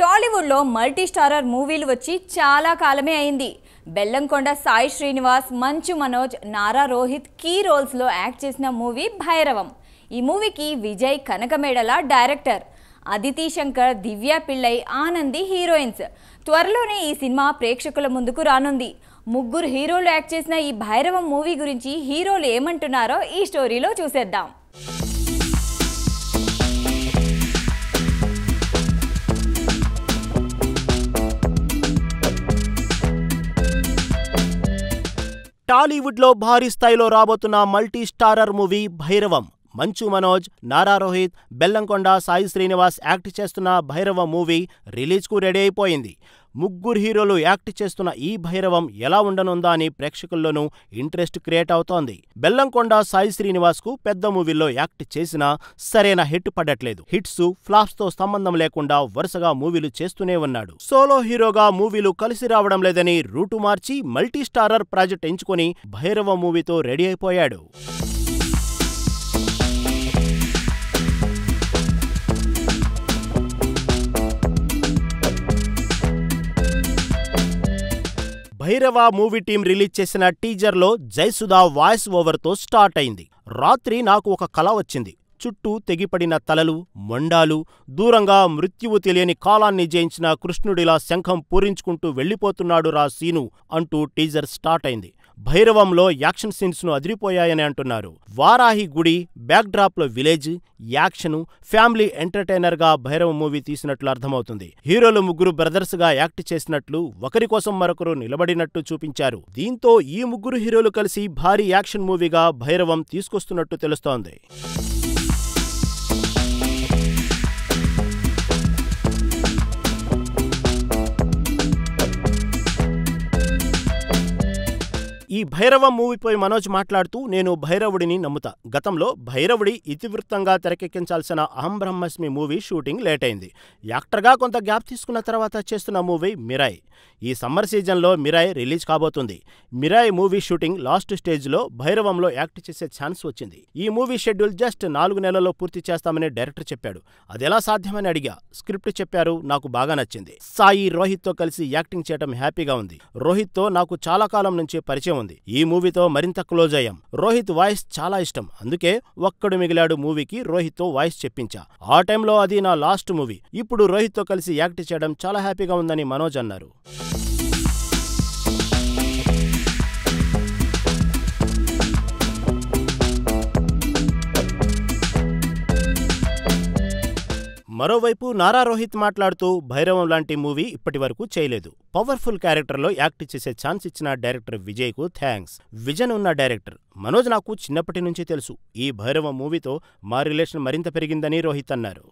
టాలీవుడ్లో multi starrer మూవీలు వచ్చి చాలా కాలమే అయింది. బెల్లంకొండ సాయి శ్రీనివాస్, మంచు మనోజ్, నారా రోహిత్ కీ రోల్స్లో యాక్ట్ చేసిన మూవీ భైరవం. ఈ మూవీకి విజయ్ కనకమేడల డైరెక్టర్, అదితి శంకర్, దివ్య పిళ్ళై, ఆనంది హీరోయిన్స్. త్వరలోనే ఈ సినిమా ప్రేక్షకుల ముందుకు రానుంది. ముగ్గురు హీరోలు యాక్ట్ చేసిన ఈ భైరవం మూవీ గురించి హీరోలు ఏమంటున్నారో ఈ స్టోరీలో చూసేద్దాం. టాలీవుడ్లో భారీ స్థాయిలో రాబోతున్న multi starrer movie Bhairavam. Manchu Manoj, Nara Rohit, Bellamkonda Sai Srinivas act చేస్తున్న భైరవం మూవీ రిలీజ్కు రెడీ అయిపోయింది. ముగ్గురు హీరోలు యాక్ట్ చేస్తున్న ఈ భైరవం ఎలా ఉండనుందా అని ప్రేక్షకుల్లోనూ ఇంట్రెస్ట్ క్రియేట్ అవుతోంది. బెల్లంకొండ సాయి శ్రీనివాస్కు పెద్ద మూవీల్లో యాక్ట్ చేసినా సరైన హిట్ పడట్లేదు. హిట్స్, ఫ్లాప్స్తో సంబంధం లేకుండా వరుసగా మూవీలు చేస్తూనే ఉన్నాడు. సోలో హీరోగా మూవీలు కలిసి రావడం లేదని రూటు మార్చి మల్టీ స్టారర్ ప్రాజెక్ట్ ఎంచుకొని భైరవం మూవీతో రెడీ అయిపోయాడు. భైరవ మూవీ టీం రిలీజ్ చేసిన టీజర్లో జయసుధ వాయిస్ ఓవర్తో స్టార్ట్ అయింది. రాత్రి నాకు ఒక కల వచ్చింది. చుట్టూ తెగిపడిన తలలు, మొండాలు, దూరంగా మృత్యువు తెలియని కాలాన్ని జయించిన కృష్ణుడిలా శంఖం పూరించుకుంటూ వెళ్లిపోతున్నాడు రా సీను అంటూ టీజర్ స్టార్ట్ అయింది. భైరవంలో యాక్షన్ సీన్స్ ను అదిరిపోయాయని అంటున్నారు. వారాహి గుడి బ్యాక్డ్రాప్లో విలేజ్, యాక్షను, ఫ్యామిలీ ఎంటర్టైనర్ గా భైరవం మూవీ తీసినట్లు అర్థమవుతుంది. హీరోలు ముగ్గురు బ్రదర్స్ గా యాక్ట్ చేసినట్లు, ఒకరి కోసం మరొకరు నిలబడినట్టు చూపించారు. దీంతో ఈ ముగ్గురు హీరోలు కలిసి భారీ యాక్షన్ మూవీగా భైరవం తీసుకొస్తున్నట్టు తెలుస్తోంది. ఈ భైరవం మూవీపై మనోజ్ మాట్లాడుతూ, నేను భైరవుడిని నమ్ముతా. గతంలో భైరవుడి ఇతివృత్తంగా తెరకెక్కించాల్సిన అహం బ్రహ్మస్మి మూవీ షూటింగ్ లేట్ అయింది. యాక్టర్గా కొంత గ్యాప్ తీసుకున్న తర్వాత చేస్తున్న మూవీ మిరాయ్. ఈ సమ్మర్ సీజన్లో మిరాయ్ రిలీజ్ కాబోతుంది. మిరాయ్ మూవీ షూటింగ్ లాస్ట్ స్టేజ్లో భైరవంలో యాక్ట్ చేసే ఛాన్స్ వచ్చింది. ఈ మూవీ షెడ్యూల్ జస్ట్ 4 నెలల్లో పూర్తి చేస్తామని డైరెక్టర్ చెప్పాడు. అదెలా సాధ్యమని అడిగా. స్క్రిప్ట్ చెప్పారు, నాకు బాగా నచ్చింది. సాయి, రోహిత్తో కలిసి యాక్టింగ్ చేయడం హ్యాపీగా ఉంది. రోహిత్తో నాకు చాలా కాలం నుంచి పరిచయం ఉంది. ఈ మూవీతో మరింత క్లోజ్ అయ్యాం. రోహిత్ వాయిస్ చాలా ఇష్టం. అందుకే ఒక్కడు మిగిలాడు మూవీకి రోహిత్తో వాయిస్ చెప్పించా. ఆ టైంలో అది నా లాస్ట్ మూవీ. ఇప్పుడు రోహిత్తో కలిసి యాక్ట్ చేయడం చాలా హ్యాపీగా ఉందని మనోజ్ అన్నారు. మరోవైపు నారా రోహిత్ మాట్లాడుతూ, భైరవం లాంటి మూవీ ఇప్పటివరకు చేయలేదు. పవర్ఫుల్ క్యారెక్టర్లో యాక్ట్ చేసే ఛాన్స్ ఇచ్చిన డైరెక్టర్ విజయ్కు థ్యాంక్స్. విజన్ ఉన్న డైరెక్టర్ మనోజ్ నాకు చిన్నప్పటి నుంచి తెలుసు. ఈ భైరవం మూవీతో మా రిలేషన్ మరింత పెరిగిందని రోహిత్ అన్నారు.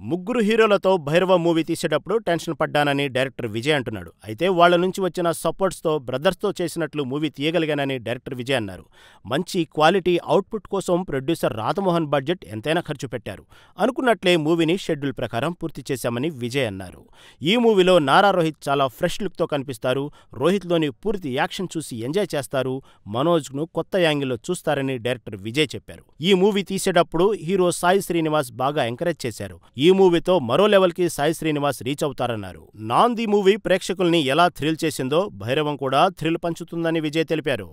ముగ్గురు హీరోలతో భైరవ మూవీ తీసేటప్పుడు టెన్షన్ పడ్డానని డైరెక్టర్ విజయ్ అంటున్నాడు. అయితే వాళ్ల నుంచి వచ్చిన సపోర్ట్స్తో బ్రదర్స్తో చేసినట్లు మూవీ తీయగలిగానని డైరెక్టర్ విజయ్ అన్నారు. మంచి క్వాలిటీ అవుట్పుట్ కోసం ప్రొడ్యూసర్ రాధమోహన్ బడ్జెట్ ఎంతైనా ఖర్చు పెట్టారు. అనుకున్నట్లే మూవీని షెడ్యూల్ ప్రకారం పూర్తి చేశామని విజయ్ అన్నారు. ఈ మూవీలో నారా రోహిత్ చాలా ఫ్రెష్ లుక్తో కనిపిస్తారు. రోహిత్లోని పూర్తి యాక్షన్ చూసి ఎంజాయ్ చేస్తారు. మనోజ్ను కొత్త యాంగిల్లో చూస్తారని డైరెక్టర్ విజయ్ చెప్పారు. ఈ మూవీ తీసేటప్పుడు హీరో సాయి శ్రీనివాస్ బాగా ఎంకరేజ్ చేశారు. ఈ మూవీతో మరో లెవెల్కి సాయి శ్రీనివాస్ రీచ్ అవుతారన్నారు. నాంది మూవీ ప్రేక్షకుల్ని ఎలా థ్రిల్ చేసిందో భైరవం కూడా థ్రిల్ పంచుతుందని విజయ్ తెలిపారు.